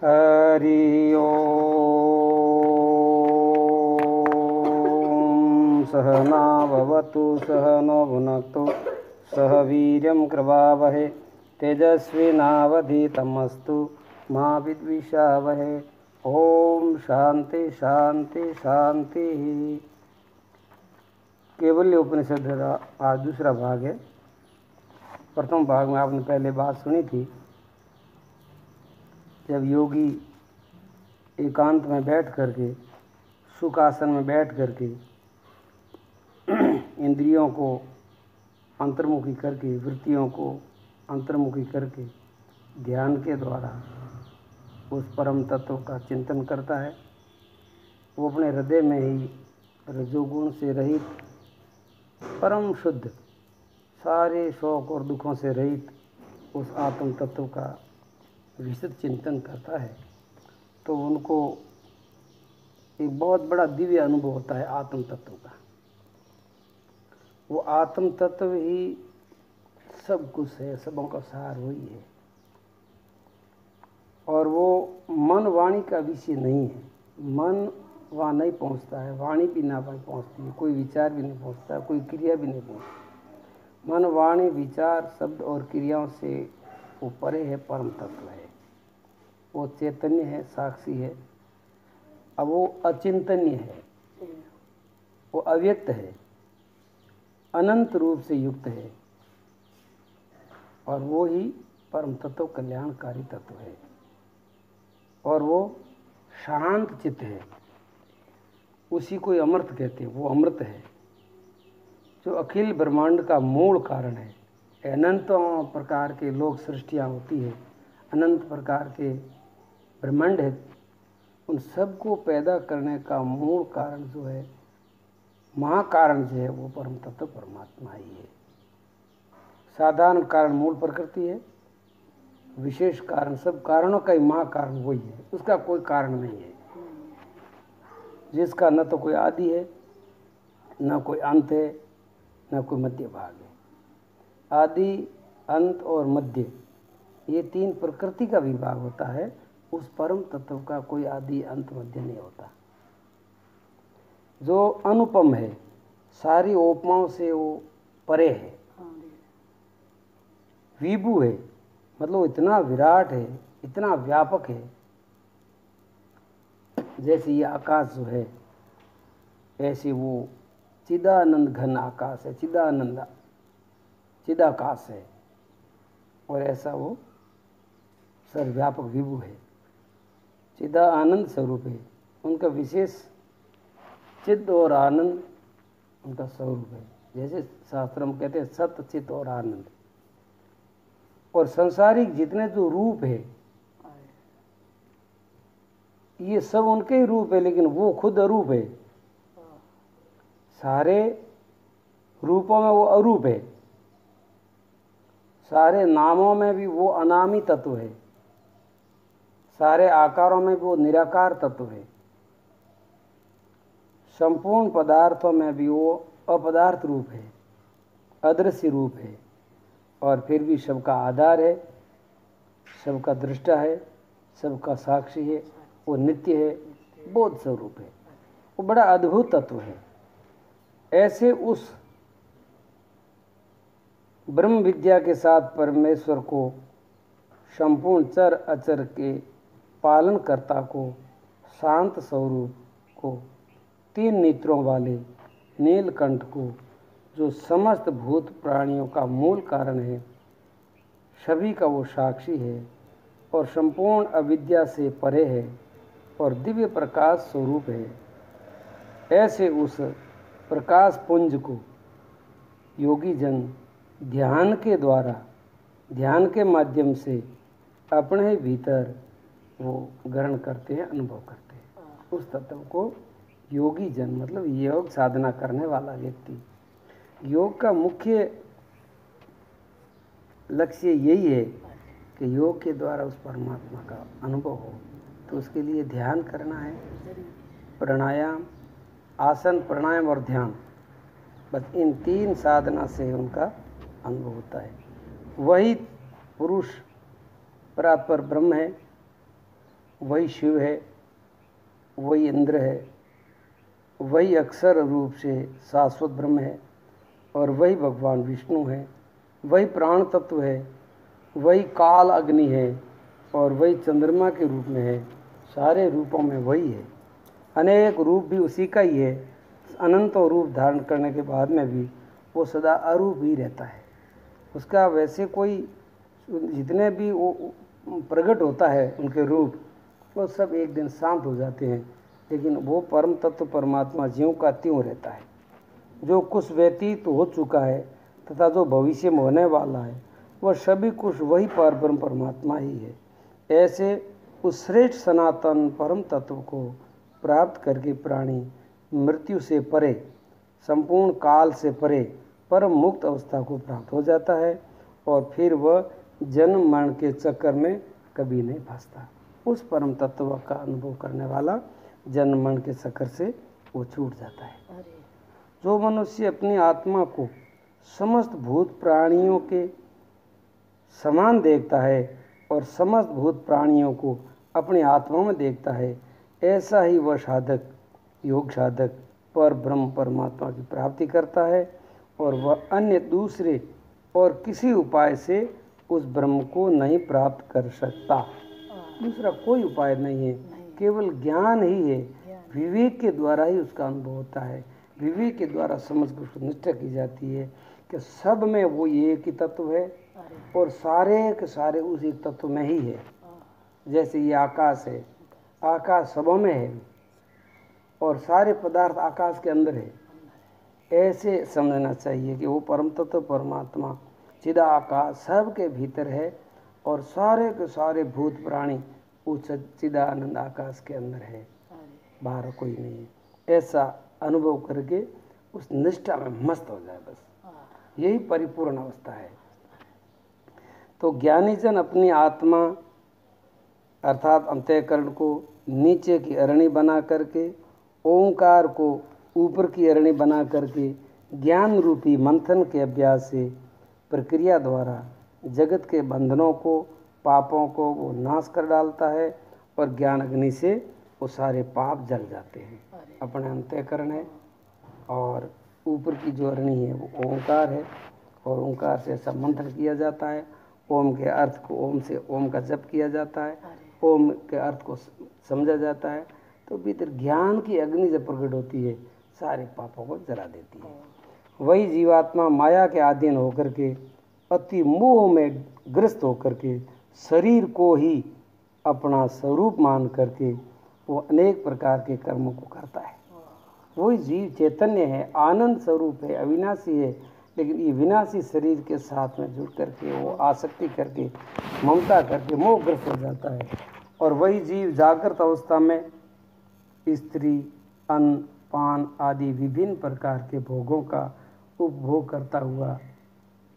हरि ओम। सहना भवतु सहनो भुनक्तु सह वीर्यं कृपावहै तेजस्विनावधीतमस्तु मा विद्विषावहै। ओम शांति शांति शांति। केवल्य उपनिषद का आज दूसरा भाग है। प्रथम भाग में आपने पहले बात सुनी थी, जब योगी एकांत में बैठ करके सुख आसन में बैठ करके इंद्रियों को अंतर्मुखी करके वृत्तियों को अंतर्मुखी करके ध्यान के द्वारा उस परम तत्व का चिंतन करता है। वो अपने हृदय में ही रजोगुण से रहित परम शुद्ध सारे शौक और दुखों से रहित उस आत्म तत्व का विशद चिंतन करता है, तो उनको एक बहुत बड़ा दिव्य अनुभव होता है आत्म तत्व का। वो आत्म तत्व ही सब कुछ है, सबों का सार वही है। और वो मन वाणी का विषय नहीं है। मन वहाँ नहीं पहुँचता है, वाणी भी ना पहुँचती है, कोई विचार भी नहीं पहुँचता, कोई क्रिया भी नहीं पहुँचती। मन वाणी विचार शब्द और क्रियाओं से वो परे है, परम तत्व है। वो चैतन्य है, साक्षी है। अब वो अचिंतनीय है, वो अव्यक्त है, अनंत रूप से युक्त है, और वो ही परम तत्व कल्याणकारी तत्व है। और वो शांत चित्त है, उसी को अमृत कहते हैं। वो अमृत है जो अखिल ब्रह्मांड का मूल कारण है। अनंतों प्रकार के लोक सृष्टियाँ होती है, अनंत प्रकार के ब्रह्मांड है, उन सब को पैदा करने का मूल कारण जो है, महाकारण जो है, वो परम तत्व परमात्मा ही है। साधारण कारण मूल प्रकृति है, विशेष कारण सब कारणों का ही महाकारण वही है, उसका कोई कारण नहीं है, जिसका न तो कोई आदि है, न कोई अंत है, न कोई मध्य भाग है। आदि अंत और मध्य ये तीन प्रकृति का विभाग होता है। उस परम तत्व का कोई आदि अंत मध्य नहीं होता, जो अनुपम है, सारी उपमाओं से वो परे है, विभु है, मतलब इतना विराट है, इतना व्यापक है। जैसे ये आकाश जो है, ऐसे वो चिदानंद घन आकाश है, चिदाकाश है, और ऐसा वो सर्वव्यापक विभु है, चिदा आनंद स्वरूप है। उनका विशेष चिद और आनंद उनका स्वरूप है। जैसे शास्त्र में कहते हैं सत्य चित और आनंद। और संसारिक जितने जो रूप है, ये सब उनके ही रूप है, लेकिन वो खुद अरूप है। सारे रूपों में वो अरूप है, सारे नामों में भी वो अनामी तत्व है, सारे आकारों में भी वो निराकार तत्व है, संपूर्ण पदार्थों में भी वो अपदार्थ रूप है, अदृश्य रूप है, और फिर भी सबका आधार है, सबका दृष्टा है, सबका साक्षी है, वो नित्य है, बोध स्वरूप है, वो बड़ा अद्भुत तत्व है। ऐसे उस ब्रह्म विद्या के साथ परमेश्वर को, संपूर्ण चर अचर के पालनकर्ता को, शांत स्वरूप को, तीन नेत्रों वाले नीलकंठ को, जो समस्त भूत प्राणियों का मूल कारण है, सभी का वो साक्षी है, और संपूर्ण अविद्या से परे है, और दिव्य प्रकाश स्वरूप है। ऐसे उस प्रकाश पुंज को योगी जन ध्यान के द्वारा, ध्यान के माध्यम से अपने ही भीतर वो ग्रहण करते हैं, अनुभव करते हैं। उस तत्व को योगी जन मतलब योग साधना करने वाला व्यक्ति। योग का मुख्य लक्ष्य यही है कि योग के द्वारा उस परमात्मा का अनुभव हो। तो उसके लिए ध्यान करना है, प्राणायाम, आसन, प्राणायाम और ध्यान, बस इन तीन साधना से उनका अनुभव होता है। वही पुरुष परात्पर ब्रह्म है, वही शिव है, वही इंद्र है, वही अक्षर रूप से शाश्वत ब्रह्म है, और वही भगवान विष्णु है, वही प्राण तत्व है, वही काल अग्नि है, और वही चंद्रमा के रूप में है। सारे रूपों में वही है। अनेक रूप भी उसी का ही है। अनंत रूप धारण करने के बाद में भी वो सदा अरूप ही रहता है। उसका वैसे कोई जितने भी वो प्रकट होता है उनके रूप, वो सब एक दिन शांत हो जाते हैं, लेकिन वो परम तत्व परमात्मा ज्यों का त्यों रहता है। जो कुछ व्यतीत हो चुका है तथा जो भविष्य में होने वाला है, वह सभी कुछ वही परब्रह्म परमात्मा ही है। ऐसे उस श्रेष्ठ सनातन परम तत्व को प्राप्त करके प्राणी मृत्यु से परे, संपूर्ण काल से परे परम मुक्त अवस्था को प्राप्त हो जाता है, और फिर वह जन्म मरण के चक्कर में कभी नहीं फंसता। उस परम तत्व का अनुभव करने वाला जन्म मरण के चक्कर से वो छूट जाता है। जो मनुष्य अपनी आत्मा को समस्त भूत प्राणियों के समान देखता है और समस्त भूत प्राणियों को अपनी आत्मा में देखता है, ऐसा ही वह साधक, योग साधक पर ब्रह्म परमात्मा की प्राप्ति करता है, और वह अन्य दूसरे और किसी उपाय से उस ब्रह्म को नहीं प्राप्त कर सकता। दूसरा कोई उपाय नहीं है, केवल ज्ञान ही है। विवेक के द्वारा ही उसका अनुभव होता है। विवेक के द्वारा समझ को निष्ठा की जाती है कि सब में वो एक ही तत्व है, और सारे के सारे उस एक तत्व में ही है। जैसे ये आकाश है, आकाश सबों में है, और सारे पदार्थ आकाश के अंदर है। ऐसे समझना चाहिए कि वो परम तत्व परमात्मा सीधा आकाश सबके भीतर है, और सारे के सारे भूत प्राणी उस सीधा आनंद आकाश के अंदर है, बाहर कोई नहीं है। ऐसा अनुभव करके उस निष्ठा में मस्त हो जाए, बस यही परिपूर्ण अवस्था है। तो ज्ञानी जन अपनी आत्मा अर्थात अंतःकरण को नीचे की अरणी बना करके, ओंकार को ऊपर की अरणी बना करके, ज्ञान रूपी मंथन के अभ्यास से प्रक्रिया द्वारा जगत के बंधनों को, पापों को वो नाश कर डालता है, और ज्ञान अग्नि से वो सारे पाप जल जाते हैं। अपने अंतःकरण है, और ऊपर की जो अरणी है वो ओंकार है, और ओंकार से ऐसा मंत्र किया जाता है। ओम के अर्थ को, ओम से ओम का जप किया जाता है, ओम के अर्थ को समझा जाता है, तो भीतर ज्ञान की अग्नि जब प्रकट होती है, सारे पापों को जला देती है। वही जीवात्मा माया के अधीन होकर के, अति मोह में ग्रस्त होकर के, शरीर को ही अपना स्वरूप मान करके वो अनेक प्रकार के कर्मों को करता है। वही जीव चैतन्य है, आनंद स्वरूप है, अविनाशी है, लेकिन ये विनाशी शरीर के साथ में जुड़ करके वो आसक्ति करके, ममता करके मोहग्रस्त हो जाता है। और वही जीव जागृत अवस्था में स्त्री, अन्न, पान आदि विभिन्न प्रकार के भोगों का उपभोग करता हुआ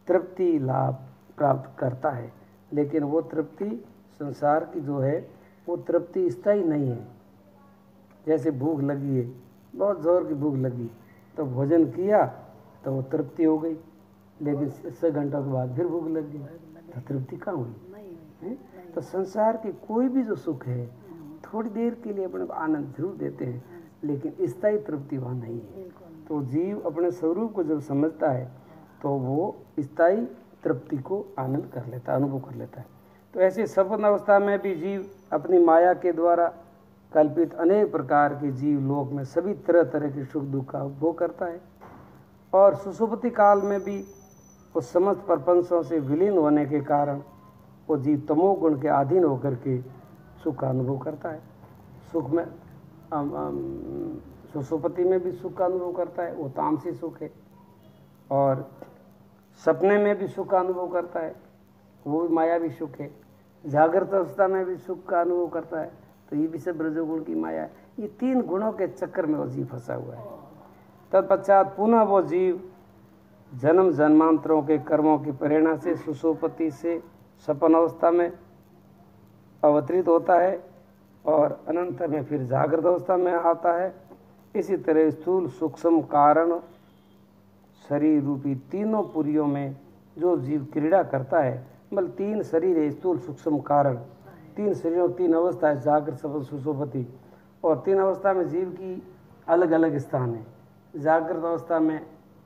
तृप्ति लाभ प्राप्त करता है, लेकिन वो तृप्ति संसार की जो है वो तृप्ति स्थायी नहीं है। जैसे भूख लगी है, बहुत ज़ोर की भूख लगी, तो भोजन किया तो वो तृप्ति हो गई, लेकिन 6 घंटों के बाद फिर भूख लग गई, तो तृप्ति कहाँ हुई? तो संसार के कोई भी जो सुख है थोड़ी देर के लिए अपने को आनंद जरूर देते हैं, लेकिन स्थायी तृप्ति वहाँ नहीं है। तो जीव अपने स्वरूप को जब समझता है तो वो स्थायी तृप्ति को आनंद कर लेता है, अनुभव कर लेता है। तो ऐसे सपन अवस्था में भी जीव अपनी माया के द्वारा कल्पित अनेक प्रकार के जीव लोक में सभी तरह तरह के सुख दुख का उपभोग करता है, और सुषुप्ति काल में भी उस समस्त प्रपंचों से विलीन होने के कारण वो जीव तमोगुण के अधीन होकर के सुख का अनुभव करता है। सुख में सुषुप्ति में भी सुख का अनुभव करता है, वो तामसी सुख है, और सपने में भी सुख का अनुभव करता है, वो भी मायावी सुख है। जागृत अवस्था में भी सुख का अनुभव करता है, तो ये भी सब रजोगुण की माया है। ये 3 गुणों के चक्कर में वो जीव फंसा हुआ है। तत्पश्चात पुनः वो जीव जन्म जन्मांतरों के कर्मों की प्रेरणा से सुषुप्ति से सपन अवस्था में अवतरित होता है, और अनंत में फिर जागृत अवस्था में आता है। इसी तरह स्थूल सूक्ष्म कारण शरीर रूपी तीनों पुरियों में जो जीव क्रीड़ा करता है, मतलब 3 शरीर है, स्थूल सूक्ष्म कारण, तीन शरीरों, तीन अवस्था है, जागृत, स्वप्न, सुषुप्ति। और तीन अवस्था में जीव की अलग अलग स्थान है। जागृत अवस्था में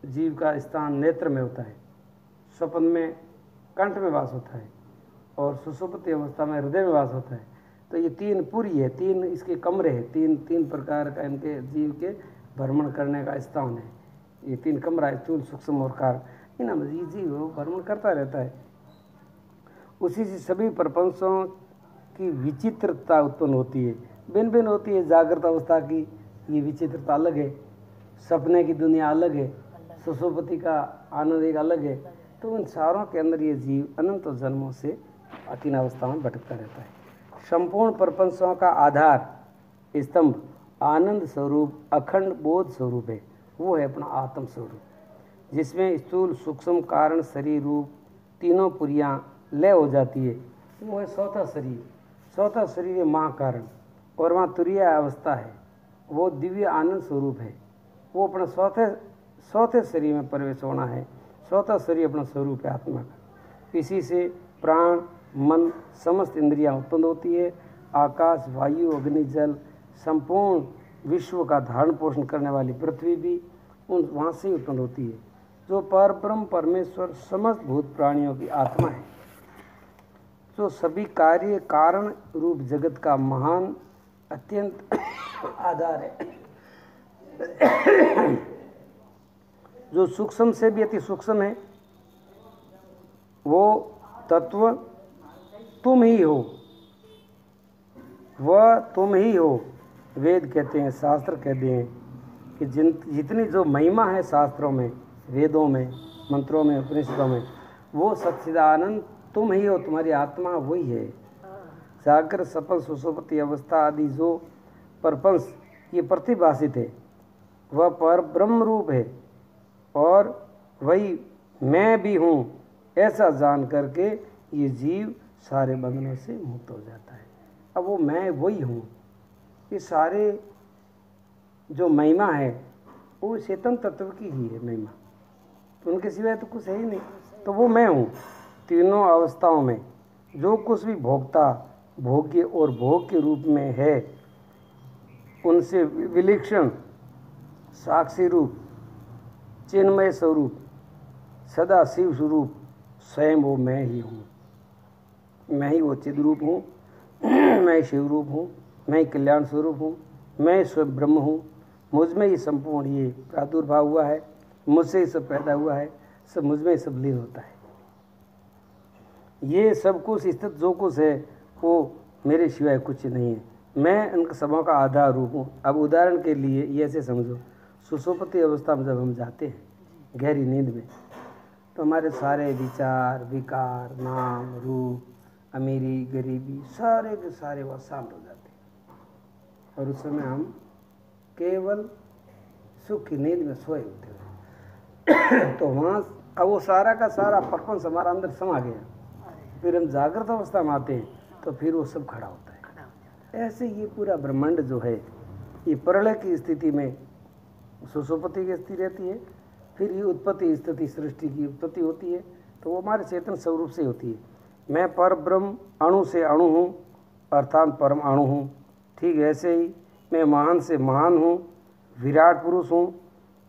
जीव का स्थान नेत्र में होता है, स्वप्न में कंठ में वास होता है, और सुषुप्ति अवस्था में हृदय में वास होता है। तो ये तीन पूरी है, तीन इसके कमरे हैं, तीन प्रकार का इनके जीव के भ्रमण करने का स्थान है। ये तीन कमरा है, स्थूल, सूक्ष्म और कारण। इन जीव भ्रमण करता रहता है। उसी से सभी प्रपंचों की विचित्रता उत्पन्न होती है, भिन्न भिन्न होती है। जागृत अवस्था की ये विचित्रता अलग है, सपने की दुनिया अलग है, सुषुप्ति का आनंद एक अलग है। तो उन चारों के अंदर ये जीव अनंत जन्मों से तीन अवस्थाओं में भटकता रहता है। संपूर्ण प्रपंचों का आधार स्तंभ आनंद स्वरूप अखंड बोध स्वरूप है। वो है अपना आत्म स्वरूप, जिसमें स्थूल, सूक्ष्म, कारण, शरीर रूप तीनों पुरियाँ लय हो जाती है। वो है चौथा शरीर। चौथा शरीर है महाकारण, और वहाँ तुरीय अवस्था है, वो दिव्य आनंद स्वरूप है। वो अपना चौथे शरीर में प्रवेश होना है। चौथा शरीर अपना स्वरूप है आत्मा का। इसी से प्राण, मन, समस्त इंद्रियां उत्पन्न होती है। आकाश, वायु, अग्नि, जल, संपूर्ण विश्व का धारण पोषण करने वाली पृथ्वी भी वहाँ से ही उत्पन्न होती है। जो परब्रह्म परमेश्वर समस्त भूत प्राणियों की आत्मा है, जो सभी कार्य कारण रूप जगत का महान अत्यंत आधार है, जो सूक्ष्म से भी अति सूक्ष्म है, वो तत्व तुम ही हो, वह तुम ही हो। वेद कहते हैं, शास्त्र कहते हैं कि जितनी जो महिमा है शास्त्रों में, वेदों में, मंत्रों में, उपनिषदों में, वो सच्चिदानंद तुम ही हो, तुम्हारी आत्मा वही है। जागृत, स्वप्न, सुषुप्ति अवस्था आदि जो प्रपंच ये प्रतिभाषित है, वह पर ब्रह्म रूप है, और वही मैं भी हूँ, ऐसा जान करके ये जीव सारे बंधनों से मुक्त हो जाता है। अब वो मैं वही हूँ। ये सारे जो महिमा है वो चेतन तत्व की ही है महिमा, तो उनके सिवाय तो कुछ है ही नहीं। तो वो मैं हूँ। तीनों अवस्थाओं में जो कुछ भी भोक्ता, भोग्य और भोग के रूप में है, उनसे विलक्षण साक्षी रूप, चिन्मय स्वरूप, सदा शिव स्वरूप स्वयं वो मैं ही हूँ। मैं ही वो चिद रूप हूँ, मैं शिव रूप हूँ, मैं कल्याण स्वरूप हूँ, मैं स्वयं ब्रह्म हूँ। मुझ में ही संपूर्ण ये प्रादुर्भाव हुआ है, मुझसे ही सब पैदा हुआ है, सब मुझ में ही सब लीन होता है। ये सब कुछ स्थित जो कुछ है वो मेरे सिवाय कुछ नहीं है। मैं उनके सबों का आधार रूप हूँ। अब उदाहरण के लिए ये ऐसे समझो, सुषुप्ति अवस्था में जब हम जाते हैं गहरी नींद में, तो हमारे सारे विचार, विकार, नाम, रूप, अमीरी, गरीबी, सारे के सारे वह शांत हो जाते हैं, और उस समय हम केवल सुख की नींद में सोए होते हैं। तो वहाँ अब वो सारा का सारा प्रपंच हमारा अंदर समा गया। फिर हम जागृत अवस्था में आते हैं तो फिर वो सब खड़ा होता है। ऐसे ये पूरा ब्रह्मांड जो है, ये प्रलय की स्थिति में सुषुप्ति की स्थिति रहती है, फिर ये उत्पत्ति स्थिति सृष्टि की उत्पत्ति होती है, तो वो हमारे चेतन स्वरूप से होती है। मैं पर ब्रह्म अणु से अणु हूँ, अर्थात परम अणु हूँ। ठीक ऐसे ही मैं महान से महान हूँ, विराट पुरुष हूँ।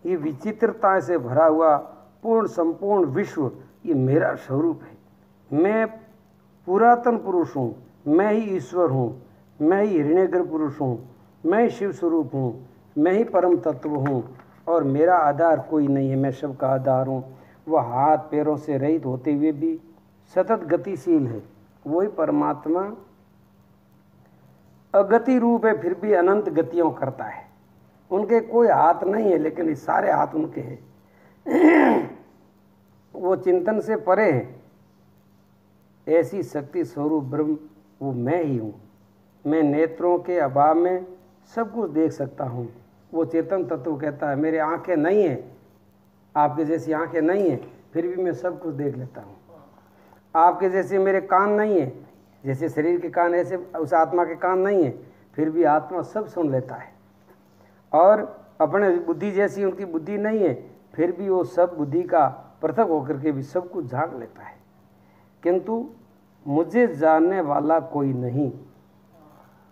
ये विचित्रता से भरा हुआ पूर्ण संपूर्ण विश्व ये मेरा स्वरूप है। मैं पुरातन पुरुष हूँ, मैं ही ईश्वर हूँ, मैं ही हिरण्यगर्भ पुरुष हूँ, मैं शिव स्वरूप हूँ, मैं ही परम तत्व हूँ, और मेरा आधार कोई नहीं है। मैं सबका आधार हूँ। वह हाथ पैरों से रहित होते हुए भी सतत गतिशील है। वही परमात्मा अगति रूप है, फिर भी अनंत गतियों करता है। उनके कोई हाथ नहीं है, लेकिन ये सारे हाथ उनके हैं। वो चिंतन से परे है। ऐसी शक्ति स्वरूप ब्रह्म वो मैं ही हूँ। मैं नेत्रों के अभाव में सब कुछ देख सकता हूँ। वो चेतन तत्व कहता है मेरे आंखें नहीं हैं, आपके जैसी आंखें नहीं हैं, फिर भी मैं सब कुछ देख लेता हूँ। आपके जैसे मेरे कान नहीं है, जैसे शरीर के कान ऐसे उस आत्मा के कान नहीं है, फिर भी आत्मा सब सुन लेता है। और अपने बुद्धि जैसी उनकी बुद्धि नहीं है, फिर भी वो सब बुद्धि का पृथक होकर के भी सब कुछ जान लेता है। किंतु मुझे जानने वाला कोई नहीं,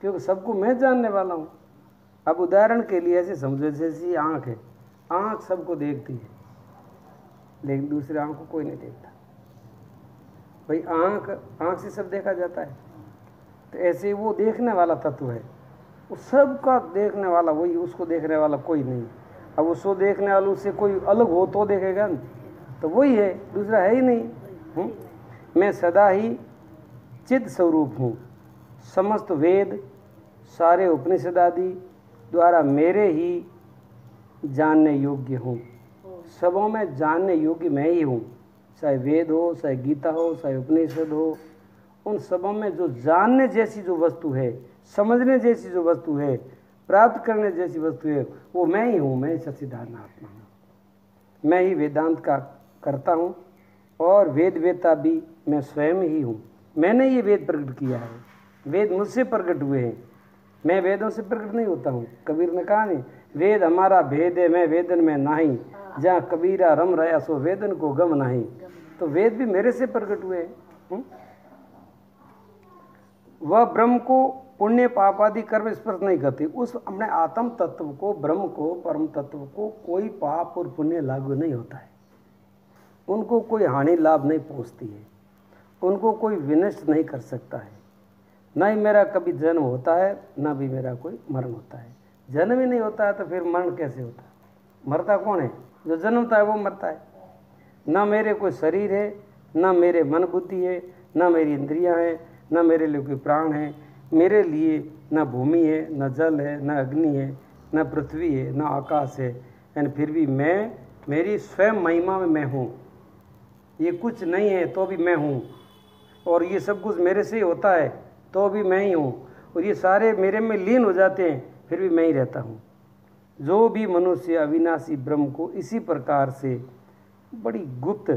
क्योंकि सबको मैं जानने वाला हूँ। अब उदाहरण के लिए ऐसे समझो, जैसी आँख है, आँख सबको देखती है लेकिन दूसरे आँख को कोई नहीं देखता। भाई आँख से सब देखा जाता है, तो ऐसे वो देखने वाला तत्व है, वो सबका देखने वाला वही, उसको देखने वाला कोई नहीं। अब उसको देखने वालों से कोई अलग हो तो देखेगा न, तो वही है, दूसरा है ही नहीं। मैं सदा ही चिद स्वरूप हूँ। समस्त वेद सारे उपनिषद आदि द्वारा मेरे ही जानने योग्य हूँ। सबों में जानने योग्य मैं ही हूँ, चाहे वेद हो, चाहे गीता हो, चाहे उपनिषद हो, उन सबों में जो जानने जैसी जो वस्तु है, समझने जैसी जो वस्तु है, प्राप्त करने जैसी वस्तु है, वो मैं ही हूँ। मैं सच्चिदानंद आत्मा हूँ। मैं ही वेदांत का करता हूँ और वेद वेता भी मैं स्वयं ही हूँ। मैंने ये वेद प्रकट किया है, वेद मुझसे प्रकट हुए हैं, मैं वेदों से प्रकट नहीं होता हूँ। कबीर ने कहा नहीं, वेद हमारा भेद है, मैं वेदन में नाही, जहाँ कबीरा रम रहा सो वेदन को गम नहीं। तो वेद भी मेरे से प्रकट हुए हैं। वह ब्रह्म को पुण्य पाप आदि कर्म स्पर्श नहीं करती। उस अपने आत्म तत्व को, ब्रह्म को, परम तत्व को कोई पाप और पुण्य लागू नहीं होता है। उनको कोई हानि लाभ नहीं पहुँचती है, उनको कोई विनष्ट नहीं कर सकता है। ना ही मेरा कभी जन्म होता है, ना भी मेरा कोई मरण होता है। जन्म ही नहीं होता है तो फिर मरण कैसे होता है? मरता कौन है? जो जन्मता है वो मरता है। ना मेरे कोई शरीर है, ना मेरे मन बुद्धि है, ना मेरी इंद्रियां हैं, ना मेरे लिए कोई प्राण है। मेरे लिए ना भूमि है, ना जल है, ना अग्नि है, ना पृथ्वी है, ना आकाश है। एंड फिर भी मैं, मेरी स्वयं महिमा में मैं हूँ। ये कुछ नहीं है तो भी मैं हूँ, और ये सब कुछ मेरे से ही होता है तो भी मैं ही हूँ, और ये सारे मेरे में लीन हो जाते हैं फिर भी मैं ही रहता हूँ। जो भी मनुष्य अविनाशी ब्रह्म को इसी प्रकार से बड़ी गुप्त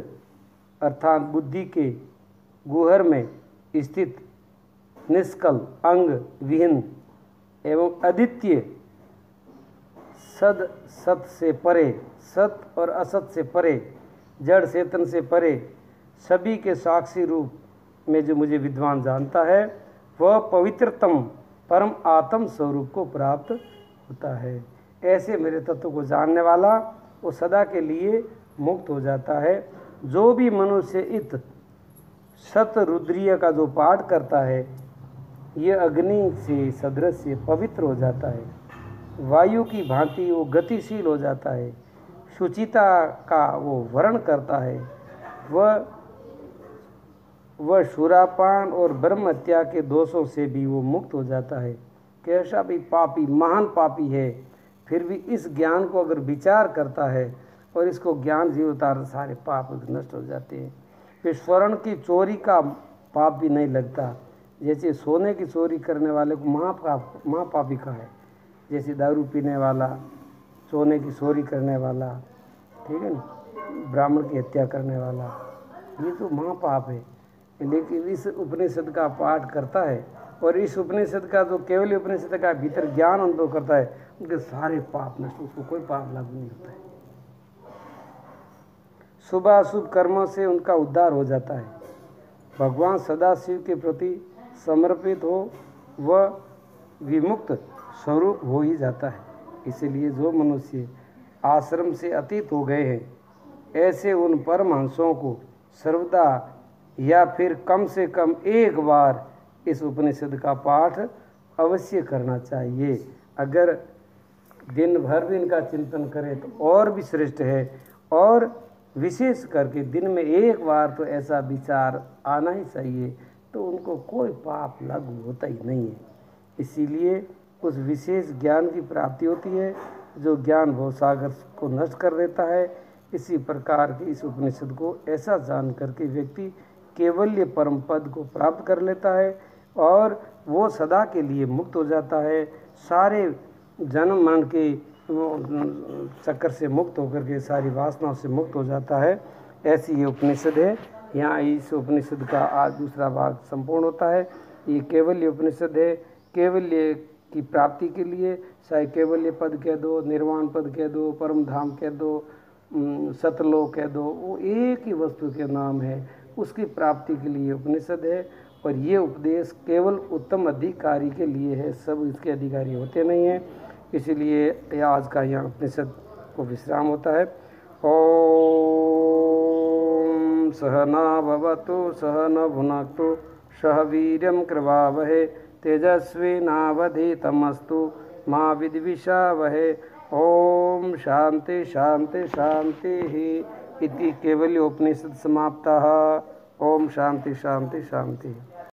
अर्थात बुद्धि के गुहर में स्थित निष्कल अंग विहीन एवं अद्वितीय सद सत से परे, सत और असत से परे, जड़ चेतन से परे, सभी के साक्षी रूप में जो मुझे विद्वान जानता है, वह पवित्रतम परम आत्म स्वरूप को प्राप्त होता है। ऐसे मेरे तत्व को जानने वाला वो सदा के लिए मुक्त हो जाता है। जो भी मनुष्य इत सत रुद्रीय का जो पाठ करता है, ये अग्नि से सदृश पवित्र हो जाता है, वायु की भांति वो गतिशील हो जाता है, शुचिता का वो वर्ण करता है, वह सुरापान और ब्रह्म हत्या के दोषों से भी वो मुक्त हो जाता है। कैसा भी पापी, महान पापी है, फिर भी इस ज्ञान को अगर विचार करता है और इसको ज्ञान जीवता, सारे पाप नष्ट हो जाते हैं। फिर स्वर्ण की चोरी का पाप भी नहीं लगता। जैसे सोने की चोरी करने वाले को महापापी का है, जैसे दारू पीने वाला, सोने की चोरी करने वाला, ठीक है ना, ब्राह्मण की हत्या करने वाला, ये तो महापाप है। लेकिन इस उपनिषद का पाठ करता है और इस उपनिषद का जो केवल उपनिषद का भीतर ज्ञान अनुभव करता है, उनके सारे पाप नष्ट, उसको कोई पाप लागू नहीं होता है। शुभ अशुभ कर्मों से उनका उद्धार हो जाता है। भगवान सदाशिव के प्रति समर्पित हो वह विमुक्त स्वरूप हो ही जाता है। इसलिए जो मनुष्य आश्रम से अतीत हो गए हैं, ऐसे उन परमहंसों को सर्वदा या फिर कम से कम एक बार इस उपनिषद का पाठ अवश्य करना चाहिए। अगर दिन भर भी इनका चिंतन करें तो और भी श्रेष्ठ है, और विशेष करके दिन में एक बार तो ऐसा विचार आना ही चाहिए, तो उनको कोई पाप लागू होता ही नहीं है। इसीलिए उस विशेष ज्ञान की प्राप्ति होती है जो ज्ञान भवसागर को नष्ट कर देता है। इसी प्रकार की इस उपनिषद को ऐसा जान करके व्यक्ति केवल्य परम पद को प्राप्त कर लेता है और वो सदा के लिए मुक्त हो जाता है। सारे जन्म मरण के चक्कर से मुक्त होकर के सारी वासनाओं से मुक्त हो जाता है। ऐसी ये उपनिषद है। यहाँ इस उपनिषद का आज दूसरा भाग संपूर्ण होता है। ये केवल्य उपनिषद है। केवल्य की प्राप्ति के लिए चाहे केवल्य पद कह दो, निर्वाण पद कह दो, परम धाम कह दो, सतलोक कह दो, वो एक ही वस्तु के नाम है। उसकी प्राप्ति के लिए उपनिषद है और ये उपदेश केवल उत्तम अधिकारी के लिए है, सब इसके अधिकारी होते नहीं हैं। इसीलिए आज का यहाँ उपनिषद को विश्राम होता है। ओम सहना भवतु सहन भुनक्तु सह वीर्यं कृपावहै तेजस्विनावधीतमस्तु मा विद्विषावहै। ओम शांति शांति शांति इति केवल्योपनिषद समाप्तः। ओम शांति शांति शांति।